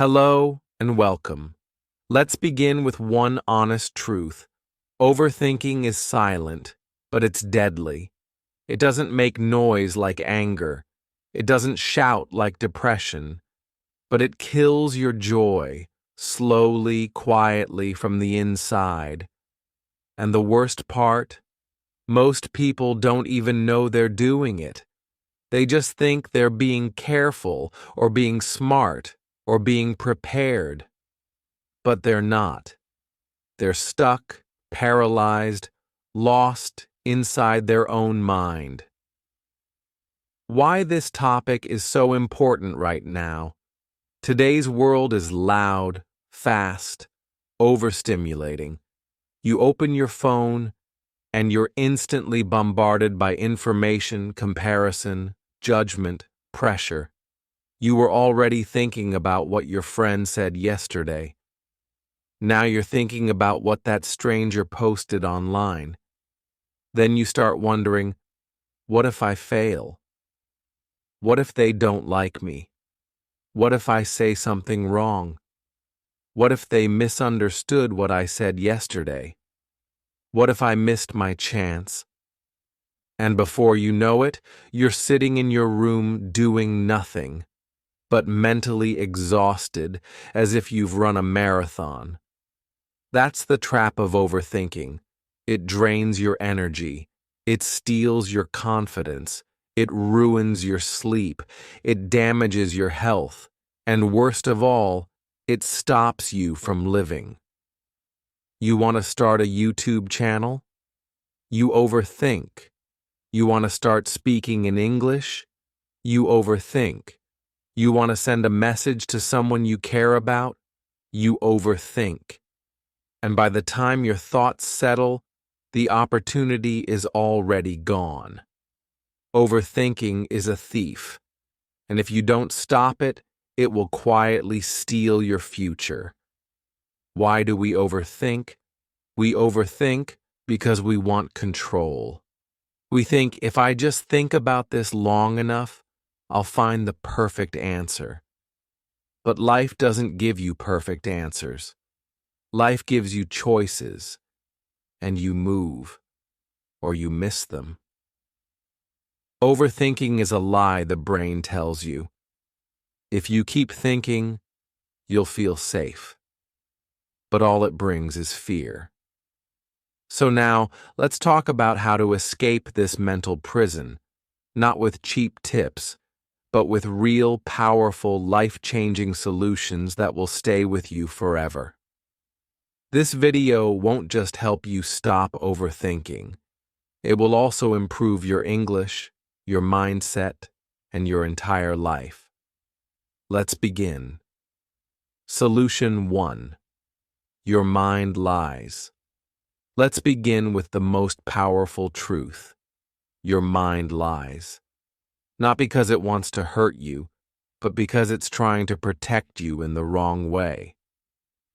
Hello and welcome. Let's begin with one honest truth. Overthinking is silent, but it's deadly. It doesn't make noise like anger. It doesn't shout like depression, but it kills your joy, slowly, quietly from the inside. And the worst part? Most people don't even know they're doing it. They just think they're being careful or being smart or being prepared. But they're not. They're stuck, paralyzed, lost inside their own mind. Why this topic is so important right now? Today's world is loud, fast, overstimulating. You open your phone, and you're instantly bombarded by information, comparison, judgment, pressure. You were already thinking about what your friend said yesterday. Now you're thinking about what that stranger posted online. Then you start wondering, what if I fail? What if they don't like me? What if I say something wrong? What if they misunderstood what I said yesterday? What if I missed my chance? And before you know it, you're sitting in your room doing nothing, but mentally exhausted as if you've run a marathon. That's the trap of overthinking. It drains your energy. It steals your confidence. It ruins your sleep. It damages your health. And worst of all, it stops you from living. You want to start a YouTube channel? You overthink. You want to start speaking in English? You overthink. You want to send a message to someone you care about? You overthink. And by the time your thoughts settle, the opportunity is already gone. Overthinking is a thief, and if you don't stop it, it will quietly steal your future. Why do we overthink? We overthink because we want control. We think, if I just think about this long enough, I'll find the perfect answer. But life doesn't give you perfect answers. Life gives you choices, and you move, or you miss them. Overthinking is a lie the brain tells you. If you keep thinking, you'll feel safe. But all it brings is fear. So now, let's talk about how to escape this mental prison, not with cheap tips, but with real, powerful, life-changing solutions that will stay with you forever. This video won't just help you stop overthinking. It will also improve your English, your mindset, and your entire life. Let's begin. Solution 1. Your mind lies. Let's begin with the most powerful truth. Your mind lies. Not because it wants to hurt you, but because it's trying to protect you in the wrong way.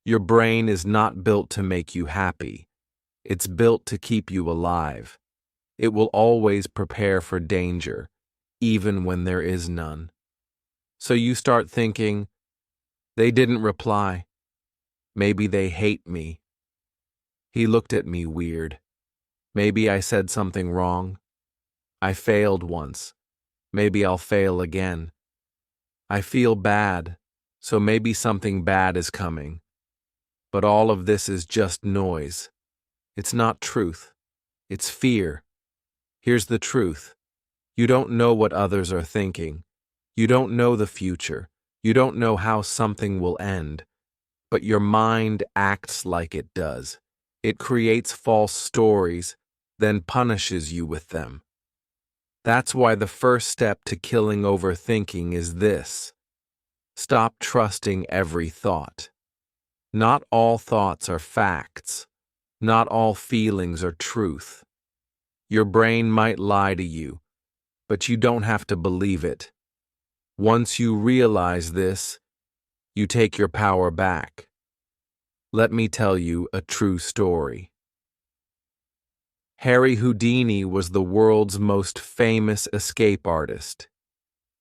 Your brain is not built to make you happy. It's built to keep you alive. It will always prepare for danger, even when there is none. So you start thinking, they didn't reply. Maybe they hate me. He looked at me weird. Maybe I said something wrong. I failed once. Maybe I'll fail again. I feel bad, so maybe something bad is coming. But all of this is just noise. It's not truth. It's fear. Here's the truth. You don't know what others are thinking. You don't know the future. You don't know how something will end. But your mind acts like it does. It creates false stories, then punishes you with them. That's why the first step to killing overthinking is this. Stop trusting every thought. Not all thoughts are facts. Not all feelings are truth. Your brain might lie to you, but you don't have to believe it. Once you realize this, you take your power back. Let me tell you a true story. Harry Houdini was the world's most famous escape artist.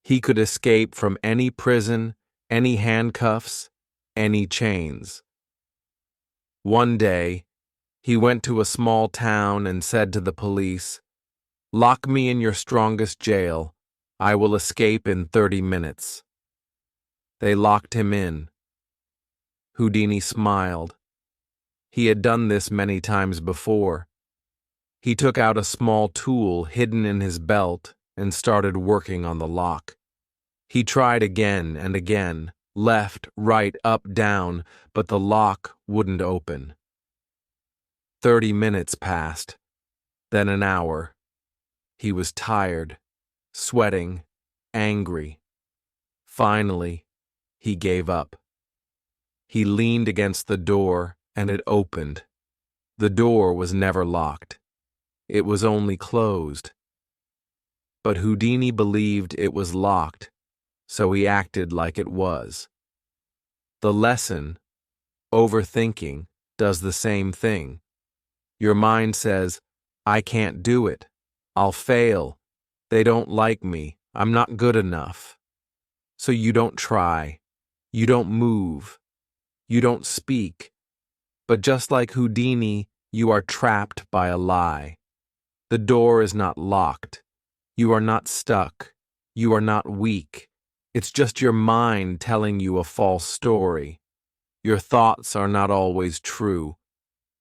He could escape from any prison, any handcuffs, any chains. One day, he went to a small town and said to the police, "Lock me in your strongest jail. I will escape in 30 minutes." They locked him in. Houdini smiled. He had done this many times before. He took out a small tool hidden in his belt and started working on the lock. He tried again and again, left, right, up, down, but the lock wouldn't open. 30 minutes passed, then an hour. He was tired, sweating, angry. Finally, he gave up. He leaned against the door and it opened. The door was never locked. It was only closed. But Houdini believed it was locked, so he acted like it was. The lesson, overthinking, does the same thing. Your mind says, "I can't do it. I'll fail. They don't like me. I'm not good enough." So you don't try. You don't move. You don't speak. But just like Houdini, you are trapped by a lie. The door is not locked. You are not stuck. You are not weak. It's just your mind telling you a false story. Your thoughts are not always true.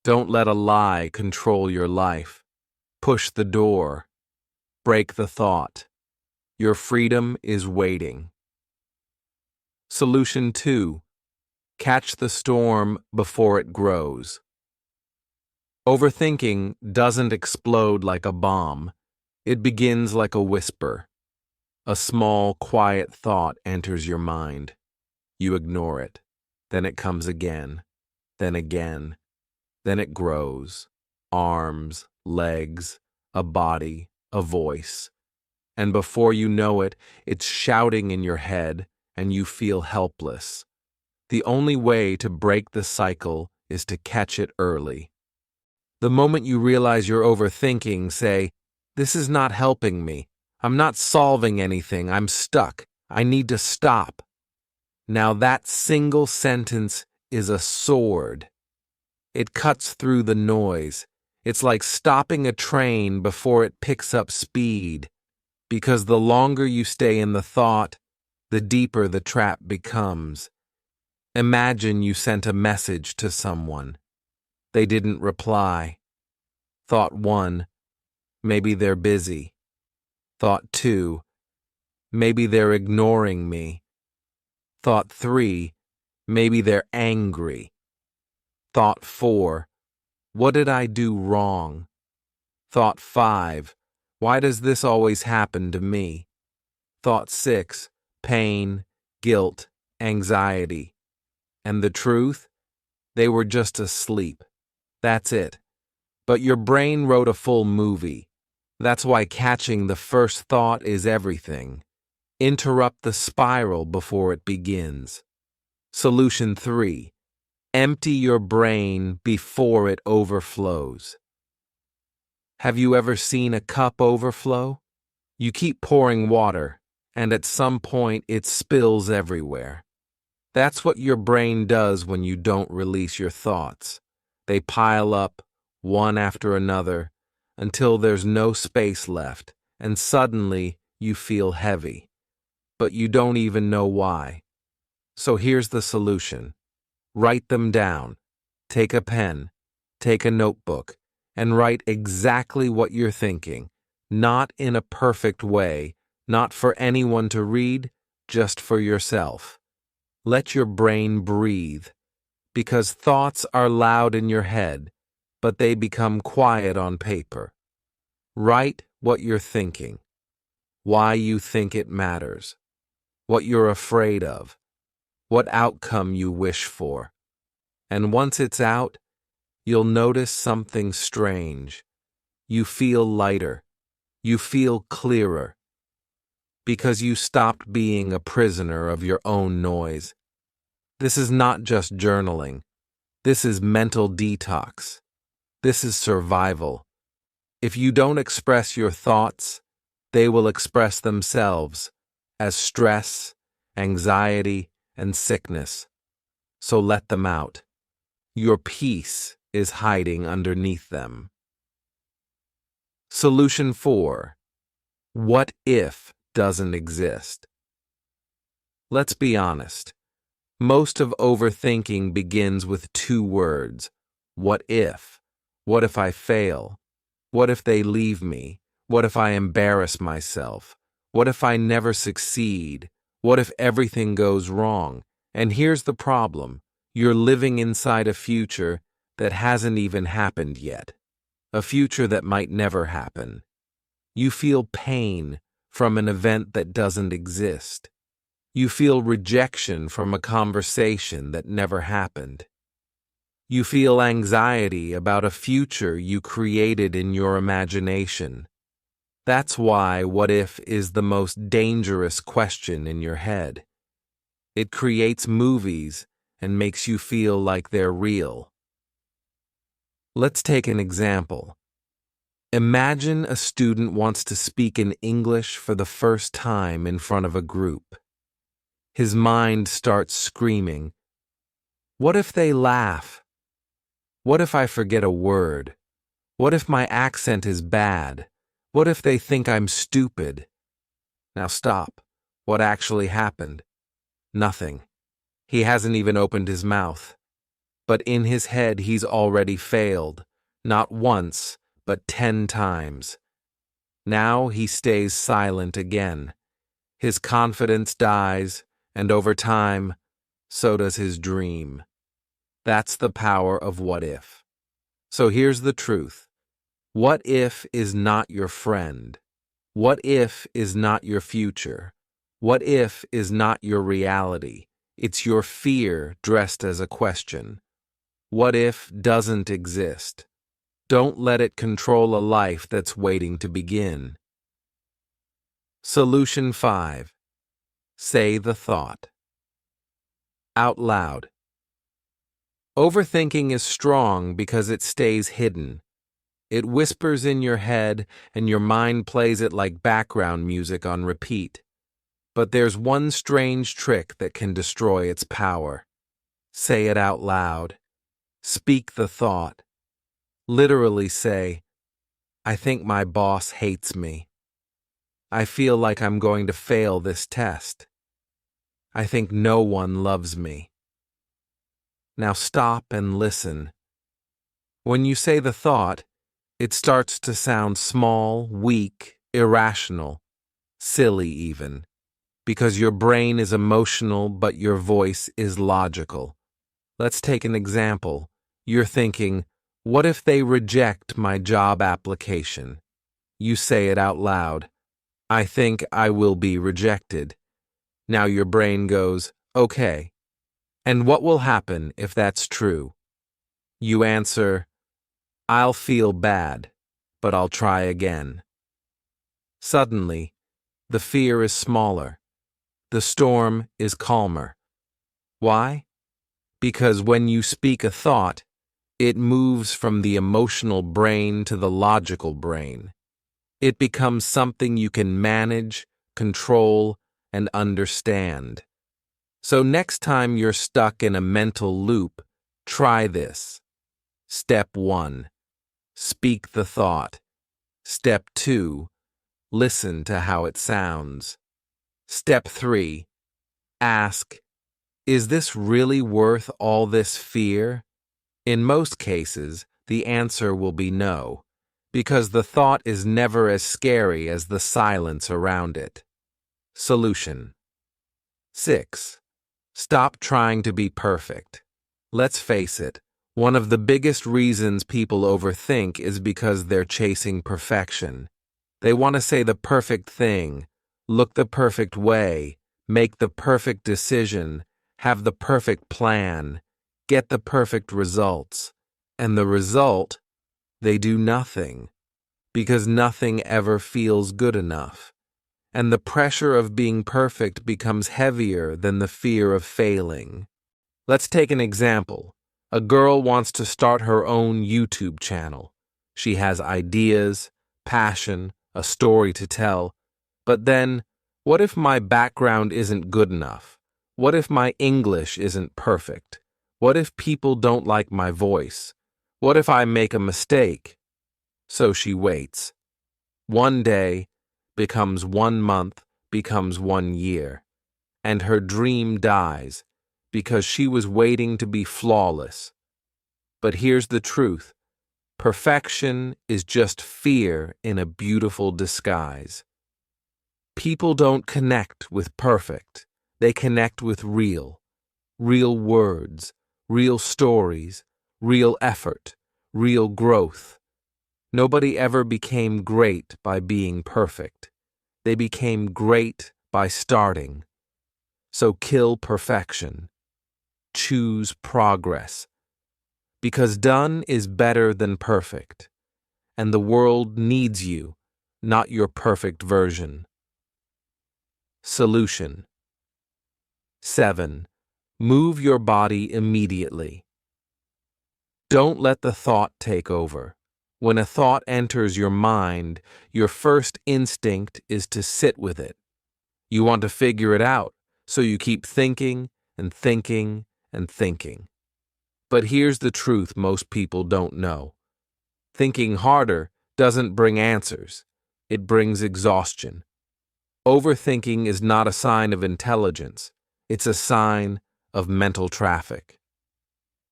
Don't let a lie control your life. Push the door. Break the thought. Your freedom is waiting. Solution 2. Catch the storm before it grows. Overthinking doesn't explode like a bomb. It begins like a whisper. A small, quiet thought enters your mind. You ignore it. Then it comes again. Then again. Then it grows. Arms, legs, a body, a voice. And before you know it, it's shouting in your head, and you feel helpless. The only way to break the cycle is to catch it early. The moment you realize you're overthinking, say, "This is not helping me. I'm not solving anything. I'm stuck. I need to stop." Now that single sentence is a sword. It cuts through the noise. It's like stopping a train before it picks up speed, because the longer you stay in the thought, the deeper the trap becomes. Imagine you sent a message to someone. They didn't reply. Thought 1, maybe they're busy. Thought 2, maybe they're ignoring me. Thought 3, maybe they're angry. Thought 4, what did I do wrong? Thought 5, why does this always happen to me? Thought 6, pain, guilt, anxiety. And the truth? They were just asleep. That's it. But your brain wrote a full movie. That's why catching the first thought is everything. Interrupt the spiral before it begins. Solution 3. Empty your brain before it overflows. Have you ever seen a cup overflow? You keep pouring water, and at some point it spills everywhere. That's what your brain does when you don't release your thoughts. They pile up, one after another, until there's no space left, and suddenly you feel heavy. But you don't even know why. So here's the solution. Write them down. Take a pen, take a notebook, and write exactly what you're thinking, not in a perfect way, not for anyone to read, just for yourself. Let your brain breathe, because thoughts are loud in your head, but they become quiet on paper. Write what you're thinking, why you think it matters, what you're afraid of, what outcome you wish for. And once it's out, you'll notice something strange. You feel lighter. You feel clearer. Because you stopped being a prisoner of your own noise. This is not just journaling. This is mental detox. This is survival. If you don't express your thoughts, they will express themselves as stress, anxiety, and sickness. so let them out. Your peace is hiding underneath them. Solution 4. What if doesn't exist? Let's be honest. Most of overthinking begins with 2 words. What if? What if I fail? What if they leave me? What if I embarrass myself? What if I never succeed? What if everything goes wrong? And here's the problem. You're living inside a future that hasn't even happened yet. A future that might never happen. You feel pain from an event that doesn't exist. You feel rejection from a conversation that never happened. You feel anxiety about a future you created in your imagination. That's why what if is the most dangerous question in your head. It creates movies and makes you feel like they're real. Let's take an example. Imagine a student wants to speak in English for the first time in front of a group. His mind starts screaming, what if they laugh? What if I forget a word? What if my accent is bad? What if they think I'm stupid? Now stop. What actually happened? Nothing. He hasn't even opened his mouth. But in his head he's already failed, not once, but 10 times. Now he stays silent again. His confidence dies, and over time, so does his dream. That's the power of what if. So here's the truth. What if is not your friend. What if is not your future. What if is not your reality. It's your fear dressed as a question. What if doesn't exist. Don't let it control a life that's waiting to begin. Solution 5. Say the thought. Out loud. Overthinking is strong because it stays hidden. It whispers in your head and your mind plays it like background music on repeat. But there's one strange trick that can destroy its power. Say it out loud. Speak the thought. Literally say, I think my boss hates me. I feel like I'm going to fail this test. I think no one loves me. Now stop and listen. When you say the thought, it starts to sound small, weak, irrational, silly even, because your brain is emotional but your voice is logical. Let's take an example. You're thinking, what if they reject my job application? You say it out loud. I think I will be rejected. Now your brain goes, okay. And what will happen if that's true? You answer, I'll feel bad, but I'll try again. Suddenly, the fear is smaller. The storm is calmer. Why? Because when you speak a thought, it moves from the emotional brain to the logical brain. It becomes something you can manage, control, and understand. So next time you're stuck in a mental loop, try this. Step 1. Speak the thought. Step 2. Listen to how it sounds. Step 3. Ask, is this really worth all this fear? In most cases, the answer will be no, because the thought is never as scary as the silence around it. Solution 6. Stop trying to be perfect. Let's face it, one of the biggest reasons people overthink is because they're chasing perfection. They want to say the perfect thing, look the perfect way, make the perfect decision, have the perfect plan, get the perfect results. And the result? They do nothing, because nothing ever feels good enough. And the pressure of being perfect becomes heavier than the fear of failing. Let's take an example. A girl wants to start her own YouTube channel. She has ideas, passion, a story to tell. But then, what if my background isn't good enough? What if my English isn't perfect? What if people don't like my voice? What if I make a mistake? So she waits. One day becomes 1 month, becomes 1 year, and her dream dies because she was waiting to be flawless. But here's the truth. Perfection is just fear in a beautiful disguise. People don't connect with perfect. They connect with real. Real words, real stories, real effort, real growth. Nobody ever became great by being perfect. They became great by starting. So kill perfection. Choose progress. Because done is better than perfect. And the world needs you, not your perfect version. Solution. 7. Move your body immediately. Don't let the thought take over. When a thought enters your mind, your first instinct is to sit with it. You want to figure it out, so you keep thinking and thinking and thinking. But here's the truth most people don't know. Thinking harder doesn't bring answers. It brings exhaustion. Overthinking is not a sign of intelligence. It's a sign of mental traffic.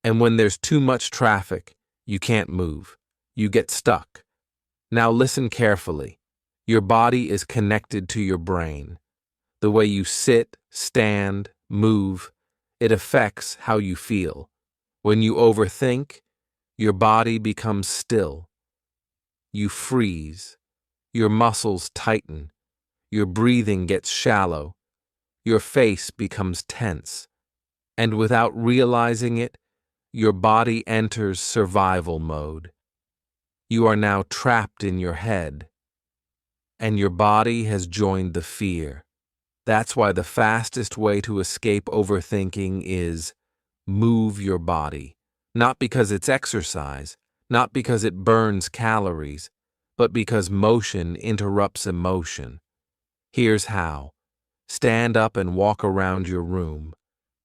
And when there's too much traffic, you can't move. You get stuck. Now listen carefully. Your body is connected to your brain. The way you sit, stand, move, it affects how you feel. When you overthink, your body becomes still. You freeze. Your muscles tighten. Your breathing gets shallow. Your face becomes tense. And without realizing it, your body enters survival mode. You are now trapped in your head, and your body has joined the fear. That's why the fastest way to escape overthinking is move your body. Not because it's exercise, not because it burns calories, but because motion interrupts emotion. Here's how. Stand up and walk around your room.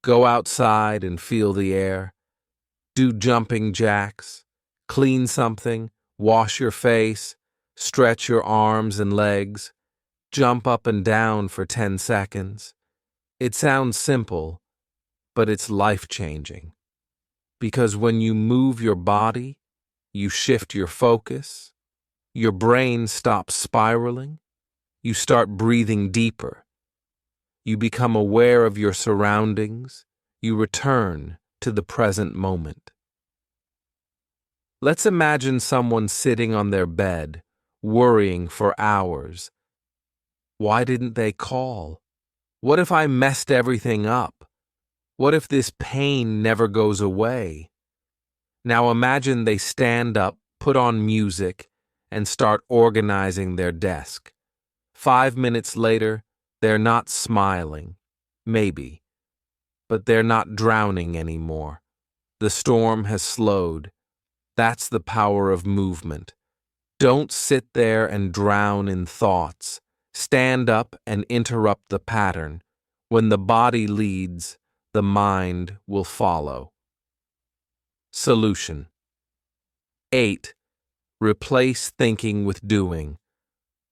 Go outside and feel the air. Do jumping jacks. Clean something. Wash your face. Stretch your arms and legs. Jump up and down for 10 seconds. It sounds simple, but it's life-changing. Because when you move your body, you shift your focus, your brain stops spiraling, you start breathing deeper, you become aware of your surroundings, you return to the present moment. Let's imagine someone sitting on their bed, worrying for hours. Why didn't they call? What if I messed everything up? What if this pain never goes away? Now imagine they stand up, put on music, and start organizing their desk. 5 minutes later, they're not smiling. Maybe. But they're not drowning anymore. The storm has slowed. That's the power of movement. Don't sit there and drown in thoughts. Stand up and interrupt the pattern. When the body leads, the mind will follow. Solution. 8. Replace thinking with doing.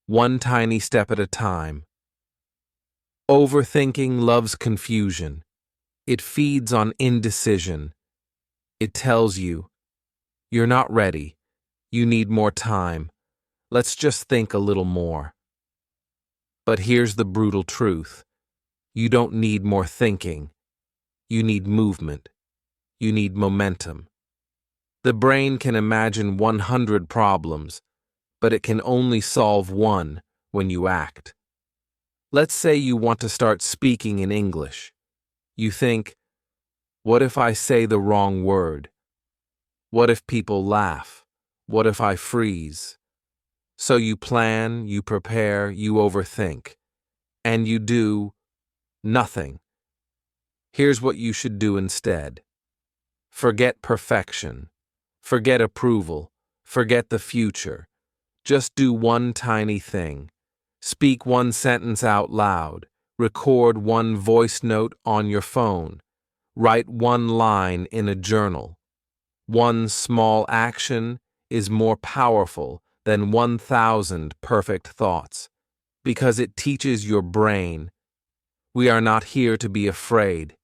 One tiny step at a time. Overthinking loves confusion. It feeds on indecision. It tells you, you're not ready. You need more time. Let's just think a little more. But here's the brutal truth. You don't need more thinking. You need movement. You need momentum. The brain can imagine 100 problems, but it can only solve one when you act. Let's say you want to start speaking in English. You think, what if I say the wrong word? What if people laugh? What if I freeze? So you plan, you prepare, you overthink, and you do nothing. Here's what you should do instead. Forget perfection. Forget approval. Forget the future. Just do one tiny thing. Speak one sentence out loud. Record one voice note on your phone. Write one line in a journal. One small action is more powerful than 1,000 perfect thoughts, because it teaches your brain, we are not here to be afraid.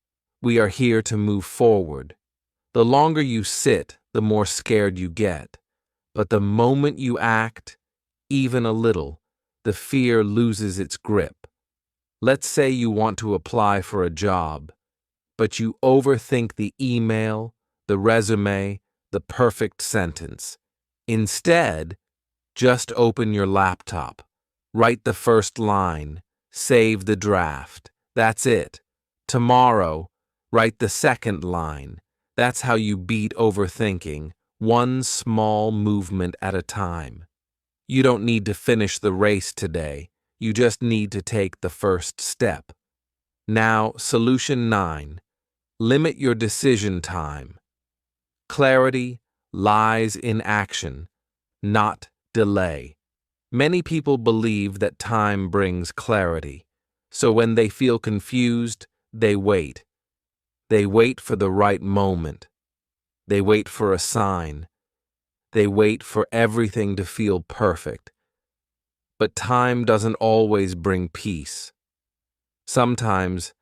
We are here to move forward. The longer you sit, the more scared you get. But the moment you act, even a little, the fear loses its grip. Let's say you want to apply for a job, but you overthink the email, the resume, the perfect sentence. Instead, just open your laptop, write the first line, save the draft. That's it. Tomorrow, write the second line. That's how you beat overthinking, one small movement at a time. You don't need to finish the race today. You just need to take the first step. Now, solution 9. Limit your decision time. Clarity lies in action, not delay. Many people believe that time brings clarity, so when they feel confused, they wait. They wait for the right moment. They wait for a sign. They wait for everything to feel perfect. But time doesn't always bring peace. Sometimes,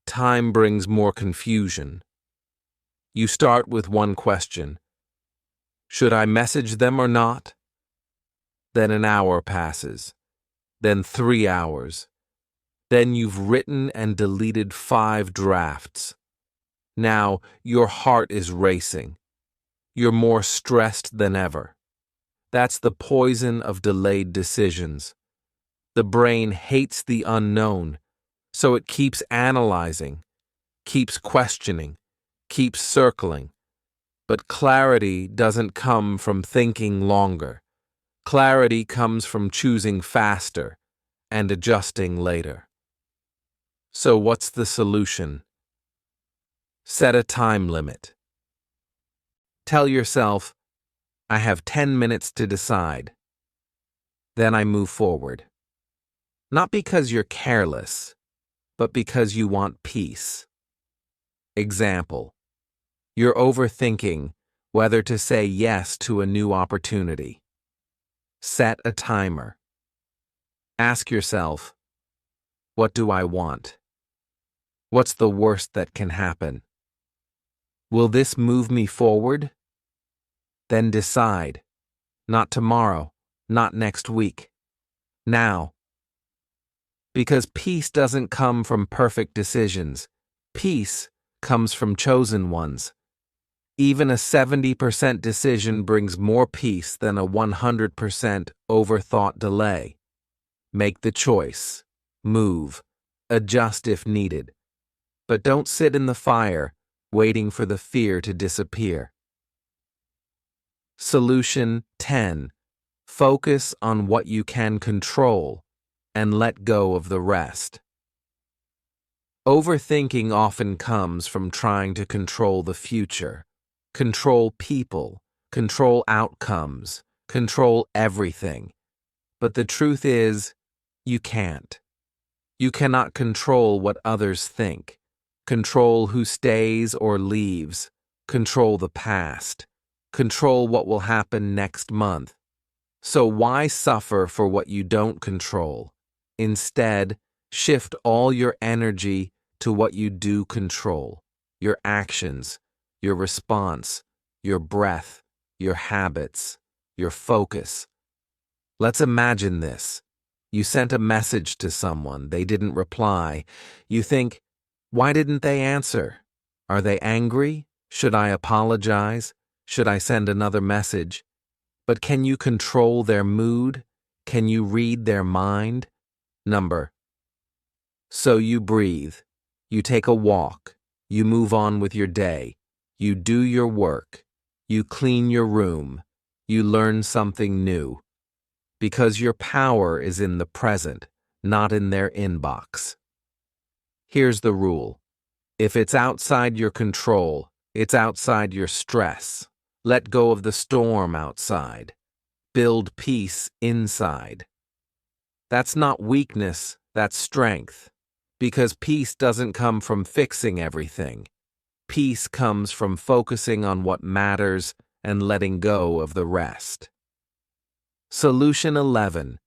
time brings more confusion. You start with one question. Should I message them or not? Then an hour passes. Then 3 hours. Then you've written and deleted 5 drafts. Now your heart is racing. You're more stressed than ever. That's the poison of delayed decisions. The brain hates the unknown, so it keeps analyzing, keeps questioning, keeps circling. But clarity doesn't come from thinking longer. Clarity comes from choosing faster and adjusting later. So what's the solution? Set a time limit. Tell yourself, I have 10 minutes to decide. Then I move forward. Not because you're careless, but because you want peace. Example, you're overthinking whether to say yes to a new opportunity. Set a timer. Ask yourself, what do I want? What's the worst that can happen? Will this move me forward? Then decide. Not tomorrow, not next week. Now. Because peace doesn't come from perfect decisions. Peace comes from chosen ones. Even a 70% decision brings more peace than a 100% overthought delay. Make the choice. Move. Adjust if needed. But don't sit in the fire, waiting for the fear to disappear. Solution 10. Focus on what you can control and let go of the rest. Overthinking often comes from trying to control the future, control people, control outcomes, control everything. But the truth is, you can't. You cannot control what others think, control who stays or leaves, control the past, control what will happen next month. So why suffer for what you don't control? Instead, shift all your energy to what you do control, your actions, your response, your breath, your habits, your focus. Let's imagine this. You sent a message to someone, they didn't reply. You think, why didn't they answer? Are they angry? Should I apologize? Should I send another message? But can you control their mood? Can you read their mind? So you breathe. You take a walk. You move on with your day. You do your work. You clean your room. You learn something new. Because your power is in the present, not in their inbox. Here's the rule. If it's outside your control, it's outside your stress. Let go of the storm outside. Build peace inside. That's not weakness, that's strength. Because peace doesn't come from fixing everything. Peace comes from focusing on what matters and letting go of the rest. Solution 11.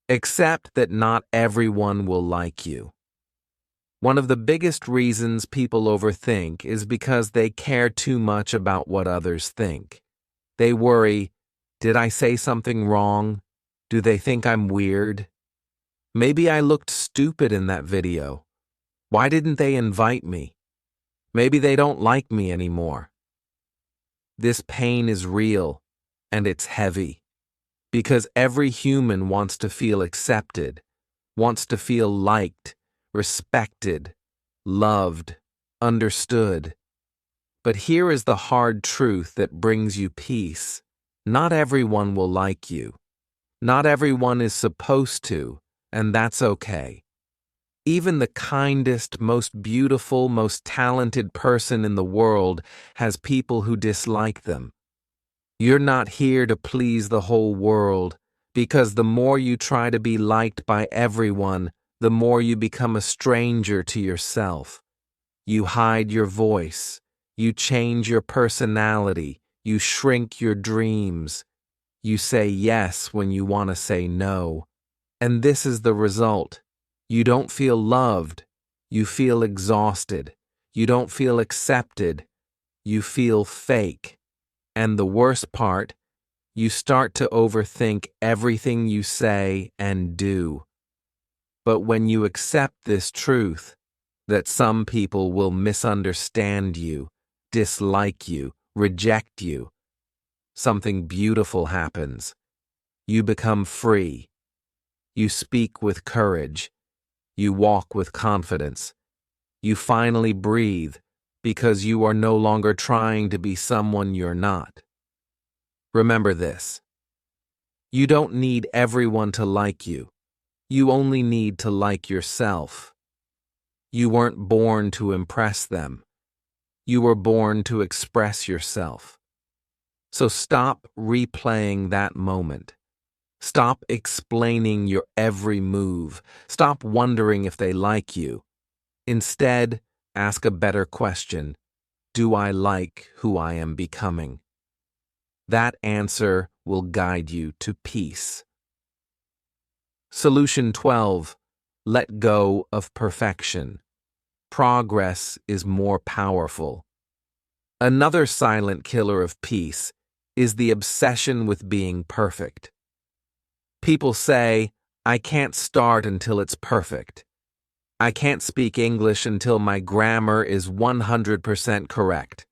Accept that not everyone will like you. One of the biggest reasons people overthink is because they care too much about what others think. They worry, did I say something wrong? Do they think I'm weird? Maybe I looked stupid in that video. Why didn't they invite me? Maybe they don't like me anymore. This pain is real, and it's heavy, because every human wants to feel accepted, wants to feel liked, respected, loved, understood. But here is the hard truth that brings you peace. Not everyone will like you. Not everyone is supposed to, and that's okay. Even the kindest, most beautiful, most talented person in the world has people who dislike them. You're not here to please the whole world, because the more you try to be liked by everyone, the more you become a stranger to yourself. You hide your voice. You change your personality. You shrink your dreams. You say yes when you want to say no. And this is the result. You don't feel loved. You feel exhausted. You don't feel accepted. You feel fake. And the worst part, you start to overthink everything you say and do. But when you accept this truth, that some people will misunderstand you, dislike you, reject you, something beautiful happens. You become free. You speak with courage. You walk with confidence. You finally breathe because you are no longer trying to be someone you're not. Remember this. You don't need everyone to like you. You only need to like yourself. You weren't born to impress them. You were born to express yourself. So stop replaying that moment. Stop explaining your every move. Stop wondering if they like you. Instead, ask a better question. Do I like who I am becoming? That answer will guide you to peace. Solution 12. Let go of perfection. Progress is more powerful. Another silent killer of peace is the obsession with being perfect. People say, I can't start until it's perfect. I can't speak English until my grammar is 100% correct.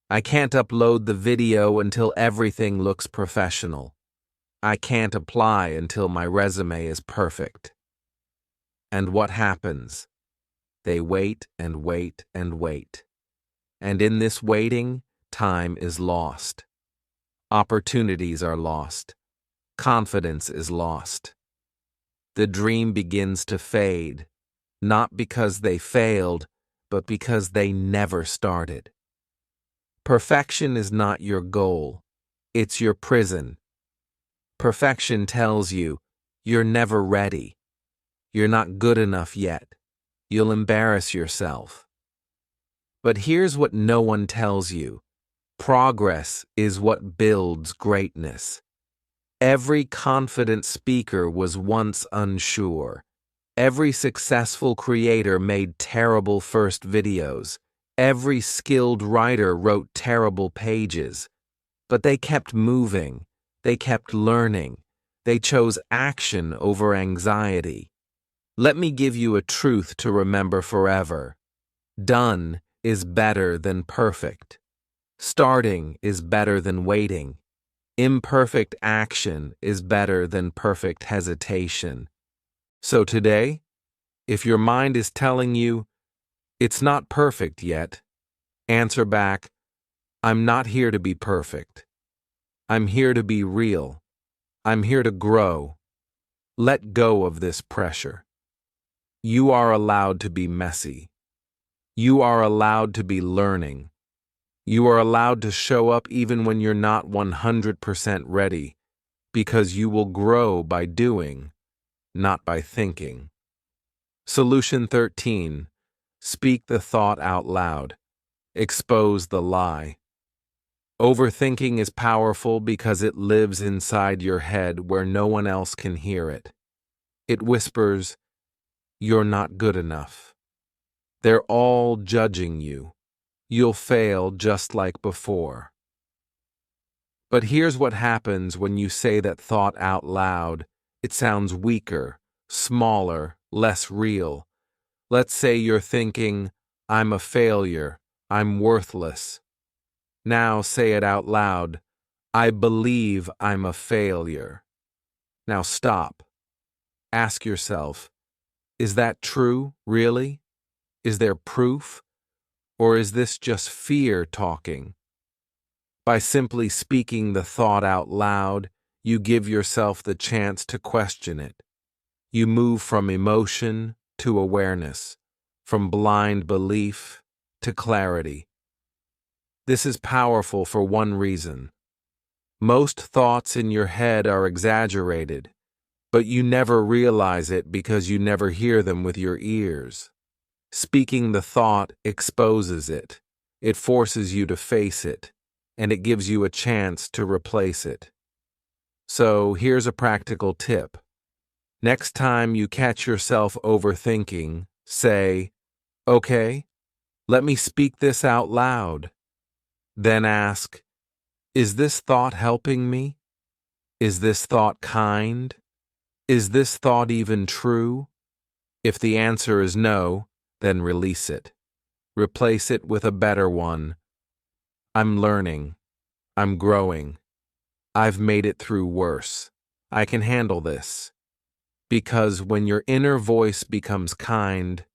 I can't upload the video until everything looks professional. I can't apply until my resume is perfect. And what happens? They wait and wait and wait. And in this waiting, time is lost. Opportunities are lost. Confidence is lost. The dream begins to fade, not because they failed, but because they never started. Perfection is not your goal. It's your prison. Perfection tells you, you're never ready. You're not good enough yet. You'll embarrass yourself. But here's what no one tells you. Progress is what builds greatness. Every confident speaker was once unsure. Every successful creator made terrible first videos. Every skilled writer wrote terrible pages. But they kept moving. They kept learning. They chose action over anxiety. Let me give you a truth to remember forever. Done is better than perfect. Starting is better than waiting. Imperfect action is better than perfect hesitation. So today, if your mind is telling you, it's not perfect yet, answer back, I'm not here to be perfect. I'm here to be real. I'm here to grow. Let go of this pressure. You are allowed to be messy. You are allowed to be learning. You are allowed to show up even when you're not 100% ready, because you will grow by doing, not by thinking. Solution 13. Speak the thought out loud. expose the lie. Overthinking is powerful because it lives inside your head where no one else can hear it. It whispers, "You're not good enough. They're all judging you. You'll fail just like before." But here's what happens when you say that thought out loud. It sounds weaker, smaller, less real. Let's say you're thinking, "I'm a failure. I'm worthless." Now say it out loud. "I believe I'm a failure." Now stop. Ask yourself, is that true, really? Is there proof? Or is this just fear talking? By simply speaking the thought out loud, you give yourself the chance to question it. You move from emotion to awareness, from blind belief to clarity. This is powerful for one reason. Most thoughts in your head are exaggerated, but you never realize it because you never hear them with your ears. Speaking the thought exposes it. It forces you to face it, and it gives you a chance to replace it. So here's a practical tip. Next time you catch yourself overthinking, say, "Okay, let me speak this out loud." Then ask, is this thought helping me? Is this thought kind? Is this thought even true? If the answer is no, then release it. Replace it with a better one. "I'm learning. I'm growing. I've made it through worse. I can handle this." Because when your inner voice becomes kind,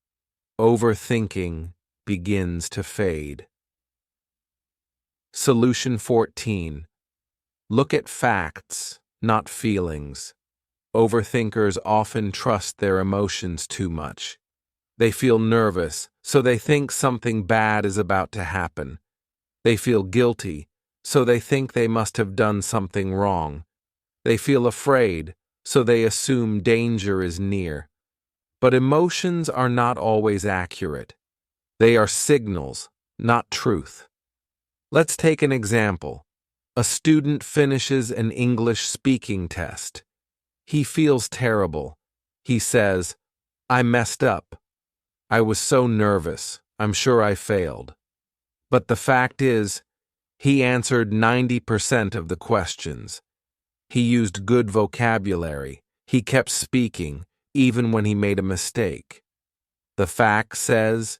overthinking begins to fade. Solution 14. Look at facts, not feelings. Overthinkers often trust their emotions too much. They feel nervous, so they think something bad is about to happen. They feel guilty, so they think they must have done something wrong. They feel afraid, so they assume danger is near. But emotions are not always accurate. They are signals, not truth. Let's take an example. A student finishes an English speaking test. He feels terrible. He says, "I messed up. I was so nervous. I'm sure I failed." But the fact is, he answered 90% of the questions. He used good vocabulary. He kept speaking, even when he made a mistake. The fact says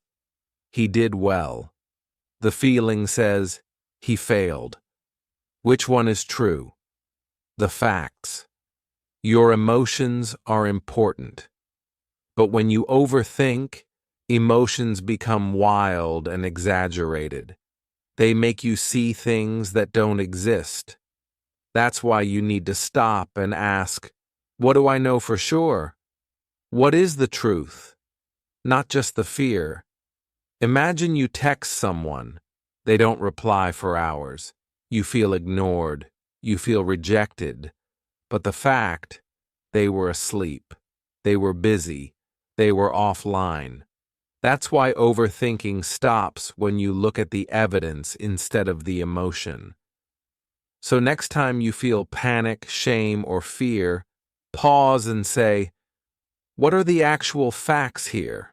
he did well. The feeling says he failed. Which one is true? The facts. Your emotions are important. But when you overthink, emotions become wild and exaggerated. They make you see things that don't exist. That's why you need to stop and ask, what do I know for sure? What is the truth? Not just the fear. Imagine you text someone. They don't reply for hours. You feel ignored. You feel rejected. But the fact, they were asleep. They were busy. They were offline. That's why overthinking stops when you look at the evidence instead of the emotion. So next time you feel panic, shame, or fear, pause and say, what are the actual facts here?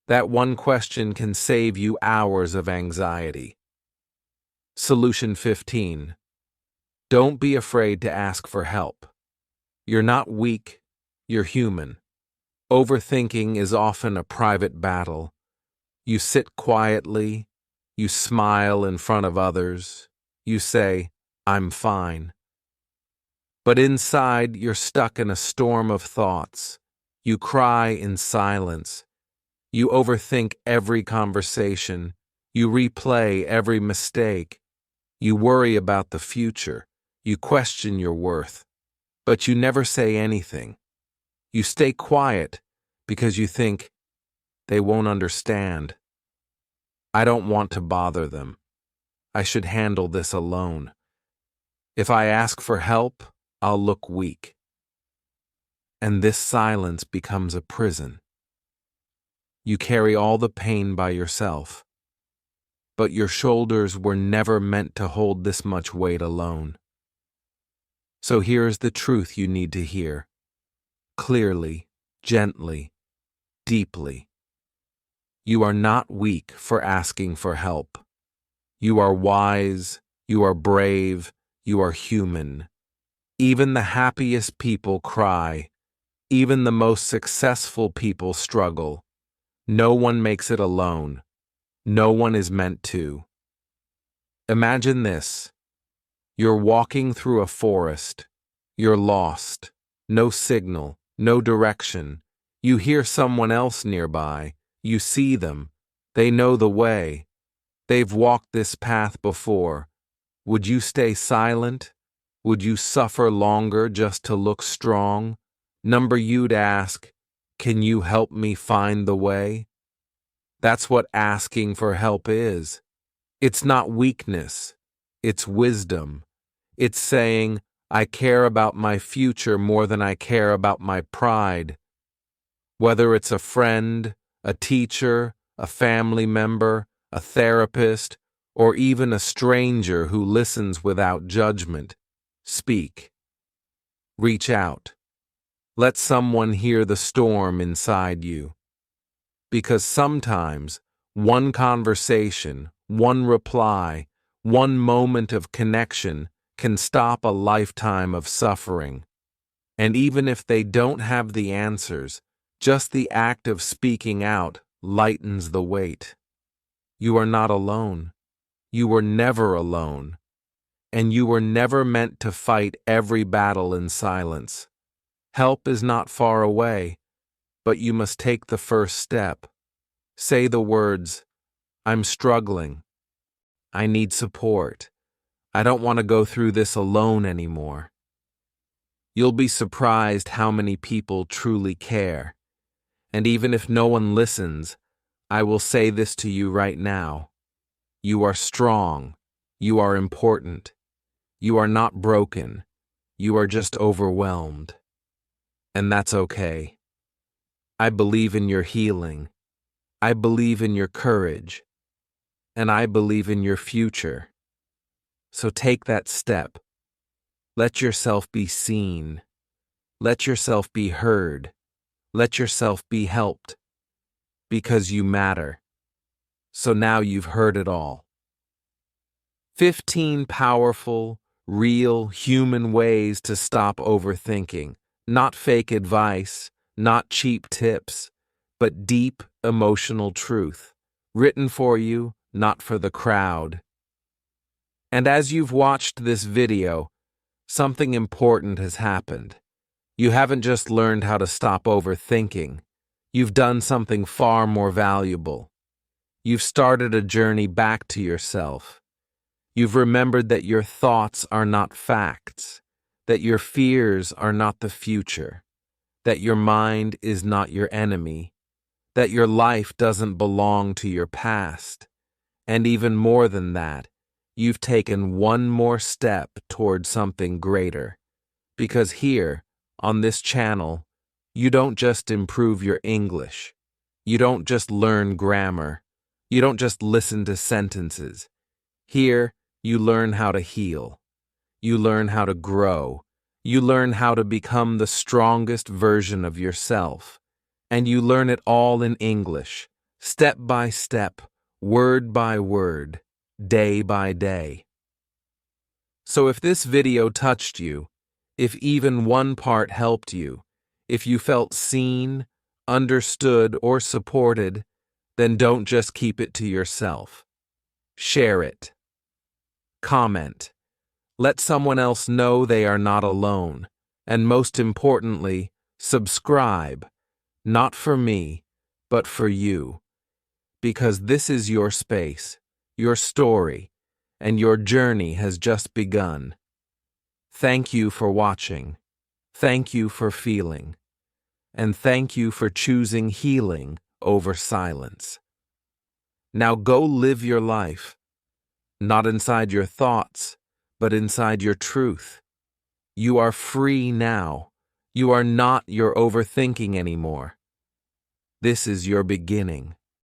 That one question can save you hours of anxiety. Solution 15. Don't be afraid to ask for help. You're not weak, you're human. Overthinking is often a private battle. You sit quietly, you smile in front of others, you say, "I'm fine." But inside, you're stuck in a storm of thoughts. You cry in silence. You overthink every conversation. You replay every mistake. You worry about the future. You question your worth. But you never say anything. You stay quiet because you think, they won't understand. I don't want to bother them. I should handle this alone. If I ask for help, I'll look weak. And this silence becomes a prison. You carry all the pain by yourself. but your shoulders were never meant to hold this much weight alone. So here's the truth you need to hear. Clearly, gently, deeply. You are not weak for asking for help. You are wise, you are brave, you are human. Even the happiest people cry. Even the most successful people struggle. No one makes it alone. No one is meant to. Imagine this. You're walking through a forest. You're lost. No signal, no direction. You hear someone else nearby. You see them. They know the way. They've walked this path before. Would you stay silent? Would you suffer longer just to look strong? Number you'd ask, can you help me find the way? That's what asking for help is. It's not weakness. It's wisdom. It's saying, I care about my future more than I care about my pride. Whether it's a friend, a teacher, a family member, a therapist, or even a stranger who listens without judgment, speak. Reach out. Let someone hear the storm inside you. Because sometimes one conversation, one reply, one moment of connection can stop a lifetime of suffering. And even if they don't have the answers, just the act of speaking out lightens the weight. You are not alone. You were never alone. And you were never meant to fight every battle in silence. Help is not far away, but you must take the first step. Say the words, I'm struggling. I need support. I don't want to go through this alone anymore. You'll be surprised how many people truly care. And even if no one listens, I will say this to you right now. You are strong. You are important. You are not broken. You are just overwhelmed. And that's okay. I believe in your healing. I believe in your courage. And I believe in your future. So take that step. Let yourself be seen. Let yourself be heard. Let yourself be helped. Because you matter. So now you've heard it all. 15 powerful, real, human ways to stop overthinking. Not fake advice, not cheap tips, but deep, emotional truth. Written for you, not for the crowd. And as you've watched this video, something important has happened. You haven't just learned how to stop overthinking. You've done something far more valuable. You've started a journey back to yourself. You've remembered that your thoughts are not facts, that your fears are not the future, that your mind is not your enemy, that your life doesn't belong to your past. And even more than that, you've taken one more step toward something greater. Because here, on this channel, you don't just improve your English. You don't just learn grammar. You don't just listen to sentences. Here, you learn how to heal. You learn how to grow. You learn how to become the strongest version of yourself. And you learn it all in English, step by step, word by word, day by day. So if this video touched you, if even one part helped you, if you felt seen, understood, or supported, then don't just keep it to yourself. Share it. Comment. Let someone else know they are not alone. And most importantly, subscribe. Not for me, but for you. Because this is your space, your story, and your journey has just begun. Thank you for watching. Thank you for feeling. And thank you for choosing healing over silence. Now go live your life. Not inside your thoughts, but inside your truth. You are free now. You are not your overthinking anymore. This is your beginning.